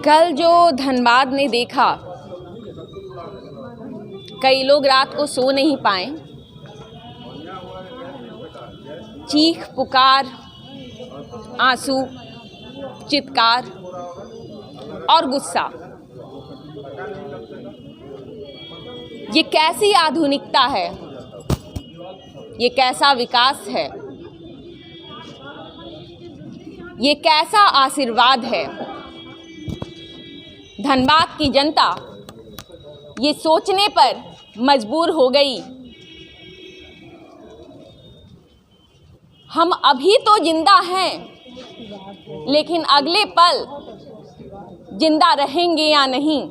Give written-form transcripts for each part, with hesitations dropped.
कल जो धनबाद ने देखा, कई लोग रात को सो नहीं पाए। चीख पुकार, आंसू, चित्कार और गुस्सा, ये कैसी आधुनिकता है, ये कैसा विकास है, ये कैसा आशीर्वाद है। धनबाद की जनता ये सोचने पर मजबूर हो गई, हम अभी तो जिंदा हैं, लेकिन अगले पल जिंदा रहेंगे या नहीं,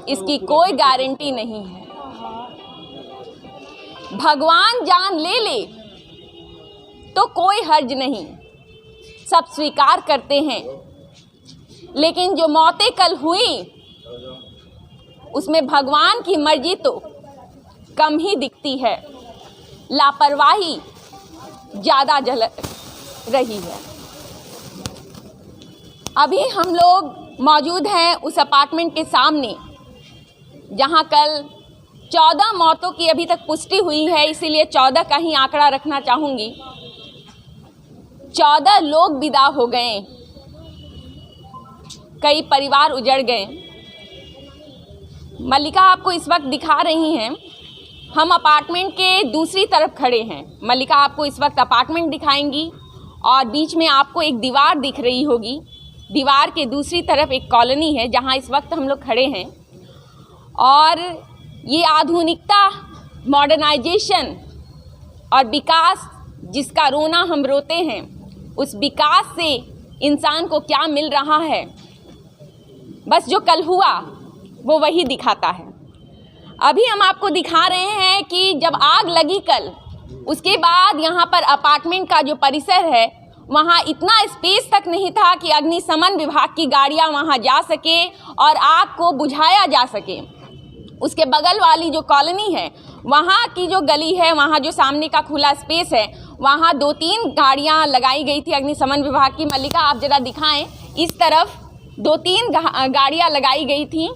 इसकी कोई गारंटी नहीं है। भगवान जान ले ले तो कोई हर्ज नहीं, सब स्वीकार करते हैं, लेकिन जो मौतें कल हुई उसमें भगवान की मर्जी तो कम ही दिखती है, लापरवाही ज़्यादा जल रही है। अभी हम लोग मौजूद हैं उस अपार्टमेंट के सामने जहां कल 14 मौतों की अभी तक पुष्टि हुई है, इसीलिए 14 का ही आंकड़ा रखना चाहूँगी। 14 लोग विदा हो गए, कई परिवार उजड़ गए। मल्लिका आपको इस वक्त दिखा रही हैं, हम अपार्टमेंट के दूसरी तरफ खड़े हैं। मल्लिका आपको इस वक्त अपार्टमेंट दिखाएंगी और बीच में आपको एक दीवार दिख रही होगी। दीवार के दूसरी तरफ एक कॉलोनी है जहां इस वक्त हम लोग खड़े हैं। और ये आधुनिकता, मॉडर्नाइजेशन और विकास जिसका रोना हम रोते हैं, उस विकास से इंसान को क्या मिल रहा है, बस जो कल हुआ वो वही दिखाता है। अभी हम आपको दिखा रहे हैं कि जब आग लगी कल, उसके बाद यहाँ पर अपार्टमेंट का जो परिसर है वहाँ इतना स्पेस तक नहीं था कि अग्निशमन विभाग की गाड़ियाँ वहाँ जा सके और आग को बुझाया जा सके। उसके बगल वाली जो कॉलोनी है, वहाँ की जो गली है, वहाँ जो सामने का खुला स्पेस है, वहाँ 2-3 गाड़ियाँ लगाई गई थी अग्निशमन विभाग की। मल्लिका आप जरा दिखाएं, इस तरफ 2-3 गाड़ियाँ लगाई गई थी।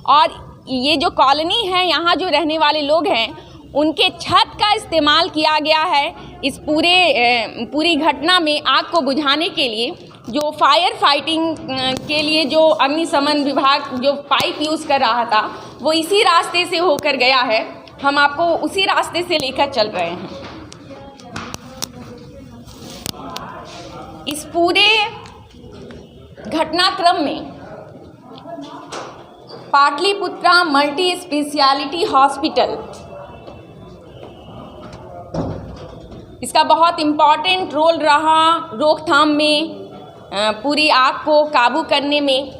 और ये जो कॉलोनी है, यहाँ जो रहने वाले लोग हैं, उनके छत का इस्तेमाल किया गया है इस पूरी घटना में आग को बुझाने के लिए। जो फायर फाइटिंग के लिए जो अग्निशमन विभाग जो पाइप यूज़ कर रहा था, वो इसी रास्ते से होकर गया है। हम आपको उसी रास्ते से लेकर चल रहे हैं। इस पूरे घटनाक्रम में पाटलिपुत्रा मल्टी स्पेशलिटी हॉस्पिटल, इसका बहुत इम्पॉर्टेंट रोल रहा रोकथाम में, पूरी आग को काबू करने में,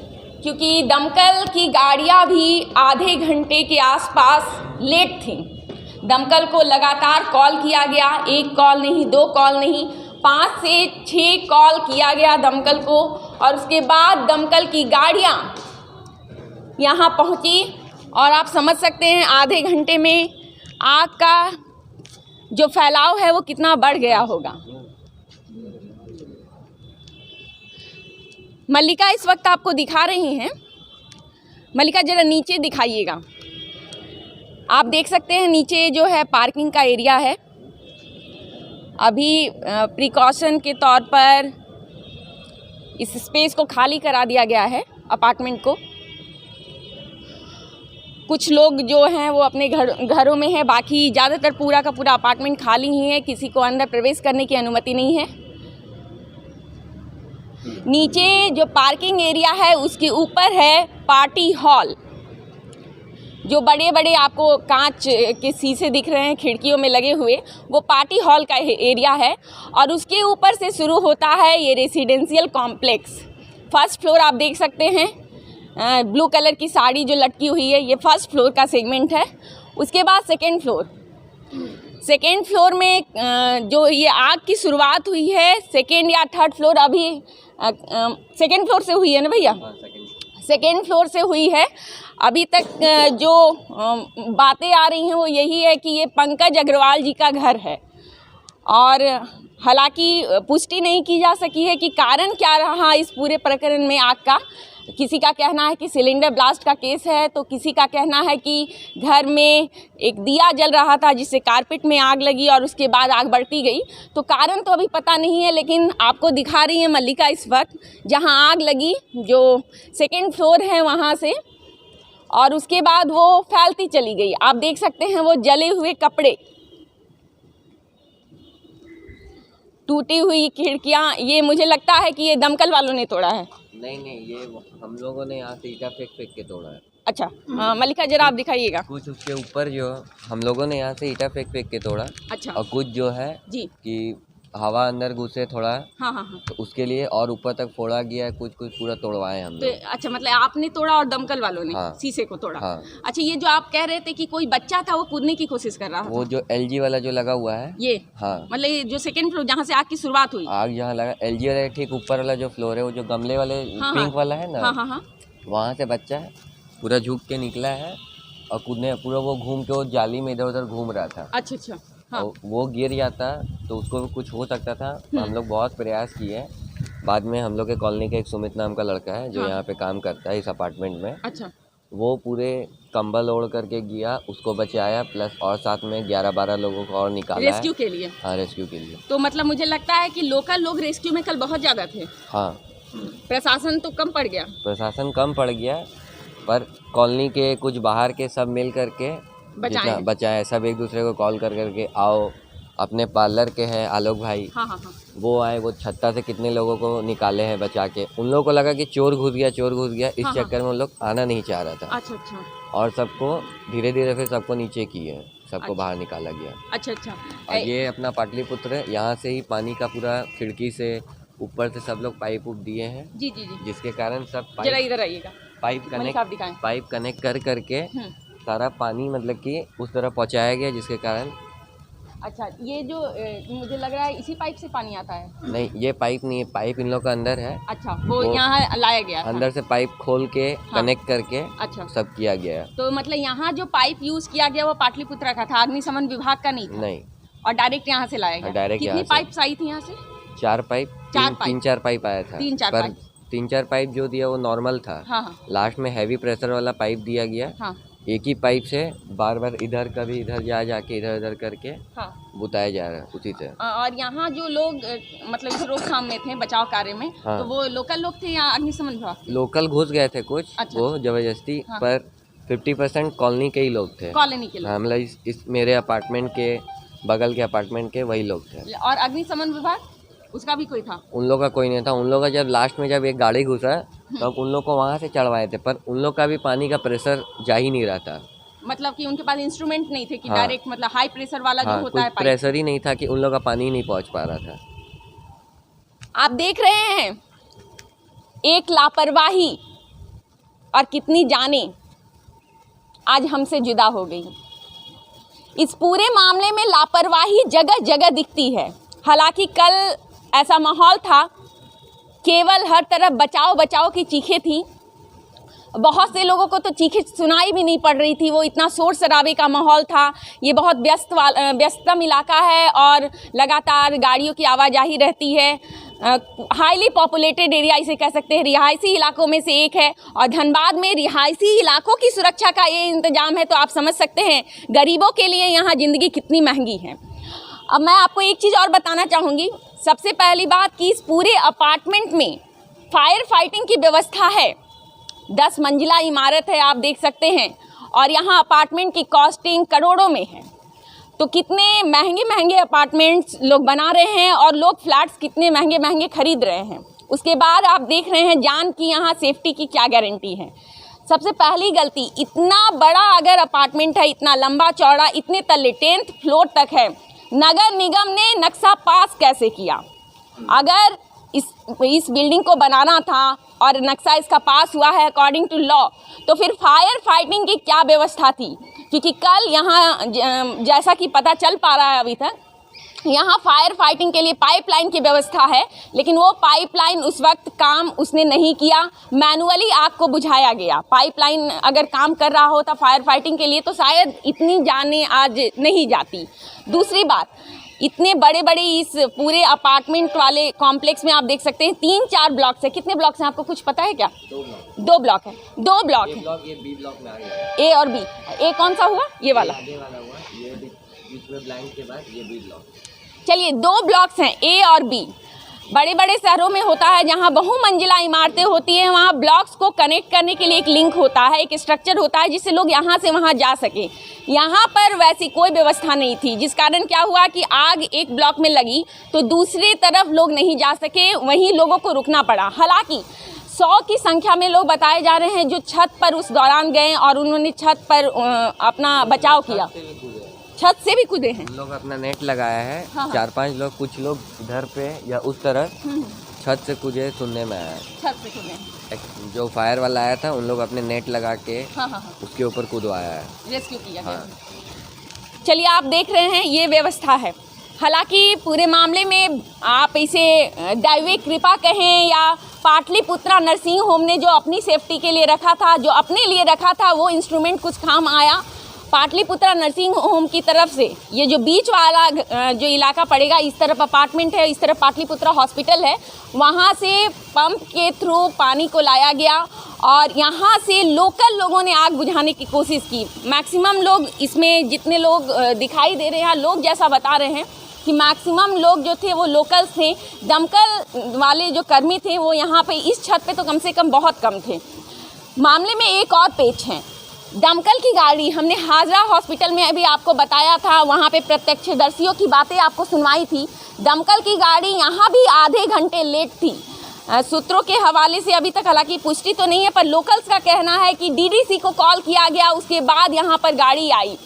क्योंकि दमकल की गाड़ियां भी आधे घंटे के आसपास लेट थीं। दमकल को लगातार कॉल किया गया, 1 कॉल नहीं, 2 कॉल नहीं, 5 से 6 कॉल किया गया दमकल को। और उसके बाद दमकल की गाड़ियां यहाँ पहुँची और आप समझ सकते हैं आधे घंटे में आग का जो फैलाव है वो कितना बढ़ गया होगा। मल्लिका इस वक्त आपको दिखा रही हैं। मल्लिका जरा नीचे दिखाइएगा। आप देख सकते हैं नीचे जो है पार्किंग का एरिया है। अभी प्रिकॉशन के तौर पर इस स्पेस को खाली करा दिया गया है, अपार्टमेंट को। कुछ लोग जो हैं वो अपने घरों में हैं, बाकी ज़्यादातर पूरा का पूरा अपार्टमेंट खाली ही है, किसी को अंदर प्रवेश करने की अनुमति नहीं है। नीचे जो पार्किंग एरिया है उसके ऊपर है पार्टी हॉल, जो बड़े बड़े आपको कांच के शीशे दिख रहे हैं खिड़कियों में लगे हुए, वो पार्टी हॉल का एरिया है। और उसके ऊपर से शुरू होता है ये रेसिडेंशियल कॉम्प्लेक्स। फर्स्ट फ्लोर आप देख सकते हैं, ब्लू कलर की साड़ी जो लटकी हुई है, ये फर्स्ट फ्लोर का सेगमेंट है। उसके बाद सेकेंड फ्लोर में जो ये आग की शुरुआत हुई है, सेकेंड या थर्ड फ्लोर, अभी सेकेंड फ्लोर से हुई है ना भैया? सेकेंड फ्लोर से हुई है। अभी तक जो बातें आ रही हैं वो यही है कि ये पंकज अग्रवाल जी का घर है। और हालांकि पुष्टि नहीं की जा सकी है कि कारण क्या रहा इस पूरे प्रकरण में आग का। किसी का कहना है कि सिलेंडर ब्लास्ट का केस है, तो किसी का कहना है कि घर में एक दिया जल रहा था जिससे कारपेट में आग लगी और उसके बाद आग बढ़ती गई। तो कारण तो अभी पता नहीं है, लेकिन आपको दिखा रही है मल्लिका इस वक्त जहां आग लगी, जो सेकंड फ्लोर है वहां से, और उसके बाद वो फैलती चली गई। आप देख सकते हैं वो जले हुए कपड़े, टूटी हुई खिड़कियां। ये मुझे लगता है कि ये दमकल वालों ने तोड़ा है। नहीं, ये हम लोगों ने यहाँ से ईटा फेंक के तोड़ा है। अच्छा, मल्लिका जरा आप दिखाइएगा। कुछ उसके ऊपर जो हम लोगों ने यहाँ से ईटा फेंक के तोड़ा। अच्छा। और कुछ जो है जी कि हवा अंदर घुसे थोड़ा, हाँ हाँ हाँ, तो उसके लिए और ऊपर तक फोड़ा गया है। कुछ पूरा तोड़वाए हम तो लोग। अच्छा, मतलब आपने तोड़ा और दमकल वालों ने हाँ। शीशे को तोड़ा। हाँ। अच्छा, ये जो आप कह रहे थे कि कोई बच्चा था वो कूदने की कोशिश कर रहा था, वो जो LG वाला जो लगा हुआ है, ये हाँ, मतलब ये जो सेकंड फ्लोर जहाँ से आग की शुरुआत हुई, आग जहाँ लगा LG वाला ठीक ऊपर वाला जो फ्लोर है, वो जो गमले वाले हाँ, पिंक वाला है ना, हाँ हाँ हाँ, वहाँ से बच्चा है पूरा झुक के निकला है और कूदने पूरा वो घूम के वो जाली में इधर उधर घूम रहा था। अच्छा अच्छा, हाँ। और वो गिर जाता तो उसको भी कुछ हो सकता था। हम लोग बहुत प्रयास किए। बाद में हम लोग के कॉलोनी के एक सुमित नाम का लड़का है जो हाँ। यहाँ पे काम करता है इस अपार्टमेंट में, अच्छा वो पूरे कंबल ओढ़ करके गया, उसको बचाया, प्लस और साथ में 11-12 लोगों को और निकाला रेस्क्यू है। के लिए। हाँ, रेस्क्यू के लिए। तो मतलब मुझे लगता है कि लोकल लोग रेस्क्यू में कल बहुत ज़्यादा थे। हाँ, प्रशासन तो कम पड़ गया। प्रशासन कम पड़ गया, पर कॉलोनी के कुछ बाहर के सब मिल करके जितना बचाए, सब एक दूसरे को कॉल कर करके आओ। अपने पार्लर के हैं आलोक भाई, हाँ हाँ हाँ, वो आए, वो छत्ता से कितने लोगों को निकाले हैं बचा के। उन लोगों को लगा कि चोर घुस गया, इस हाँ, चक्कर में उन लोग आना नहीं चाह रहा था। अच्छा अच्छा, और सबको धीरे धीरे फिर सबको नीचे किए, सबको अच्छा। बाहर निकाला गया। अच्छा अच्छा, और ये अपना पाटलिपुत्र, यहाँ से ही पानी का पूरा खिड़की से ऊपर से सब लोग पाइप उप दिए हैं, जी जी जी, जिसके कारण सब जरा इधर आइएगा, पाइप आप दिखाएं। कनेक्ट कर करके सारा पानी मतलब कि उस तरह पहुँचाया गया, जिसके कारण। अच्छा, ये जो मुझे लग रहा है इसी पाइप से पानी आता है। नहीं, ये पाइप नहीं है, पाइप इन लोग का अंदर है। अच्छा, वो यहाँ लाया गया था। अंदर से पाइप खोल के कनेक्ट करके अच्छा सब किया गया है। तो मतलब यहाँ जो पाइप यूज किया गया वो पाटलिपुत्र का था, अग्निशमन विभाग का नहीं था। नहीं, और डायरेक्ट यहाँ से लाया गया। डायरेक्ट कितनी पाइप आई थी यहाँ से? 4 पाइप, 3-4 पाइप आया था। 3-4 पर पाइप। 3-4 पाइप जो दिया वो नॉर्मल था। हाँ हाँ लास्ट में हैवी प्रेशर वाला पाइप दिया गया। हाँ एक ही पाइप से बार बार इधर कभी इधर जाके इधर उधर करके हाँ, बुताया जा रहा है उसी से। और यहाँ जो लोग मतलब इस रोकथाम में थे, बचाव कार्य में, हाँ। तो वो लोकल लोग थे या अग्निशमन विभाग? लोकल घुस गए थे कुछ। अच्छा। वो जबरदस्ती। हाँ। पर 50% कॉलोनी के ही लोग थे। कॉलोनी के हाँ, लोग। मतलब इस मेरे अपार्टमेंट के बगल के अपार्टमेंट के वही लोग थे। और अग्निशमन विभाग उसका भी कोई था? उन लोग का कोई नहीं था। उन लोग का जब लास्ट में जब एक गाड़ी घुसा तब उन लोग को वहाँ से चढ़वाए थे, पर उन लोग का भी पानी का प्रेशर जा ही नहीं रहा था। मतलब कि उनके पास इंस्ट्रूमेंट नहीं थे कि हाँ। डायरेक्ट मतलब हाई प्रेशर वाला हाँ, जो होता है कुछ पाइप। प्रेशर ही नहीं था कि उन लोग का पानी ही नहीं पहुँच पा रहा था। आप देख रहे हैं एक लापरवाही और कितनी जाने आज हमसे जुदा हो गई। इस पूरे मामले में लापरवाही जगह जगह दिखती है। हालांकि कल ऐसा माहौल था, केवल हर तरफ बचाओ बचाओ की चीखें थी। बहुत से लोगों को तो चीखें सुनाई भी नहीं पड़ रही थी, वो इतना शोर शराबे का माहौल था। ये बहुत व्यस्तम इलाका है और लगातार गाड़ियों की आवाजाही रहती है। हाईली पॉपुलेटेड एरिया इसे कह सकते हैं, रिहायशी इलाकों में से एक है। और धनबाद में रिहायशी इलाकों की सुरक्षा का ये इंतजाम है, तो आप समझ सकते हैं गरीबों के लिए यहाँ ज़िंदगी कितनी महंगी है। अब मैं आपको एक चीज़ और बताना चाहूँगी। सबसे पहली बात कि इस पूरे अपार्टमेंट में फायर फाइटिंग की व्यवस्था है। 10 मंजिला इमारत है, आप देख सकते हैं, और यहाँ अपार्टमेंट की कॉस्टिंग करोड़ों में है। तो कितने महंगे महंगे अपार्टमेंट्स लोग बना रहे हैं और लोग फ्लैट्स कितने महंगे महंगे खरीद रहे हैं। उसके बाद आप देख रहे हैं जान की यहाँ सेफ्टी की क्या गारंटी है। सबसे पहली गलती, इतना बड़ा अगर अपार्टमेंट है, इतना लंबा चौड़ा, इतने तल्ले 10th फ्लोर तक है, नगर निगम ने नक्शा पास कैसे किया? अगर इस बिल्डिंग को बनाना था और नक्शा इसका पास हुआ है अकॉर्डिंग टू लॉ, तो फिर फायर फाइटिंग की क्या व्यवस्था थी? क्योंकि कल यहाँ जैसा कि पता चल पा रहा है अभी तक, यहाँ फायर फाइटिंग के लिए पाइपलाइन की व्यवस्था है, लेकिन वो पाइपलाइन उस वक्त काम उसने नहीं किया, मैनुअली आग को बुझाया गया। पाइपलाइन अगर काम कर रहा होता फायर फाइटिंग के लिए तो शायद इतनी जानें आज नहीं जाती। दूसरी बात, इतने बड़े बड़े इस पूरे अपार्टमेंट वाले कॉम्प्लेक्स में आप देख सकते हैं 3-4 ब्लॉक्स है। कितने ब्लॉक्स हैं आपको कुछ पता है क्या? 2 ब्लॉक है। 2 ब्लॉक है। ये बी ब्लॉक में आ गया, ए और बी। ए कौन सा हुआ? ये वाला। आगे वाला हुआ, ये इसमें ब्लैंक के बाद ये बी ब्लॉक। चलिए 2 ब्लॉक्स हैं, ए और बी। बड़े बड़े शहरों में होता है जहां बहुमंजिला इमारतें होती हैं, वहां ब्लॉक्स को कनेक्ट करने के लिए एक लिंक होता है, एक स्ट्रक्चर होता है जिससे लोग यहां से वहां जा सकें। यहां पर वैसी कोई व्यवस्था नहीं थी, जिस कारण क्या हुआ कि आग एक ब्लॉक में लगी तो दूसरी तरफ लोग नहीं जा सके, वहीं लोगों को रुकना पड़ा। हालांकि 100 की संख्या में लोग बताए जा रहे हैं जो छत पर उस दौरान गए और उन्होंने छत पर अपना बचाव किया। छत से भी कूदे हैं लोग, अपना नेट लगाया है। हाँ। 4-5 लोग, कुछ लोग इधर पे या उस तरफ छत से कूदे, सुनने में आया है। छत से कूदे। जो फायर वाला आया था उन लोग अपने नेट लगा के हाँ। उसके ऊपर कूदवाया है, रेस्क्यू किया हाँ। गया। चलिए आप देख रहे हैं ये व्यवस्था है। हालांकि पूरे मामले में आप इसे दैवीय कृपा कहें या पाटलिपुत्रा नर्सिंग होम ने जो अपनी सेफ्टी के लिए रखा था, जो अपने लिए रखा था, वो इंस्ट्रूमेंट कुछ काम आया। पाटलिपुत्रा नर्सिंग होम की तरफ से ये जो बीच वाला जो इलाका पड़ेगा, इस तरफ अपार्टमेंट है, इस तरफ पाटलिपुत्रा हॉस्पिटल है, वहाँ से पंप के थ्रू पानी को लाया गया और यहाँ से लोकल लोगों ने आग बुझाने की कोशिश की। मैक्सिमम लोग इसमें जितने लोग दिखाई दे रहे हैं, लोग जैसा बता रहे हैं कि मैक्सिमम लोग जो थे वो लोकल्स थे। दमकल वाले जो कर्मी थे वो यहाँ पे इस छत पे तो कम से कम बहुत कम थे। मामले में एक और पेच है। दमकल की गाड़ी, हमने हाजरा हॉस्पिटल में अभी आपको बताया था, वहाँ पे प्रत्यक्षदर्शियों की बातें आपको सुनवाई थी। दमकल की गाड़ी यहाँ भी आधे घंटे लेट थी। सूत्रों के हवाले से अभी तक हालांकि पुष्टि तो नहीं है, पर लोकल्स का कहना है कि डीडीसी को कॉल किया गया, उसके बाद यहाँ पर गाड़ी आई।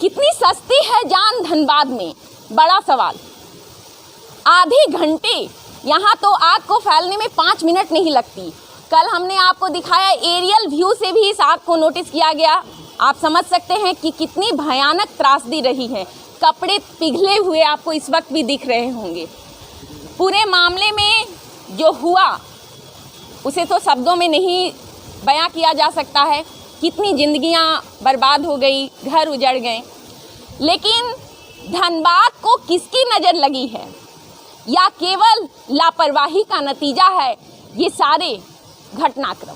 कितनी सस्ती है जान धनबाद में, बड़ा सवाल। आधे घंटे, यहाँ तो आग को फैलने में 5 मिनट नहीं लगती। कल हमने आपको दिखाया एरियल व्यू से भी इस आग को नोटिस किया गया। आप समझ सकते हैं कि कितनी भयानक त्रासदी रही है। कपड़े पिघले हुए आपको इस वक्त भी दिख रहे होंगे। पूरे मामले में जो हुआ उसे तो शब्दों में नहीं बयां किया जा सकता है। कितनी जिंदगियां बर्बाद हो गई, घर उजड़ गए। लेकिन धनबाद को किसकी नज़र लगी है या केवल लापरवाही का नतीजा है ये सारे घटनाक्रम?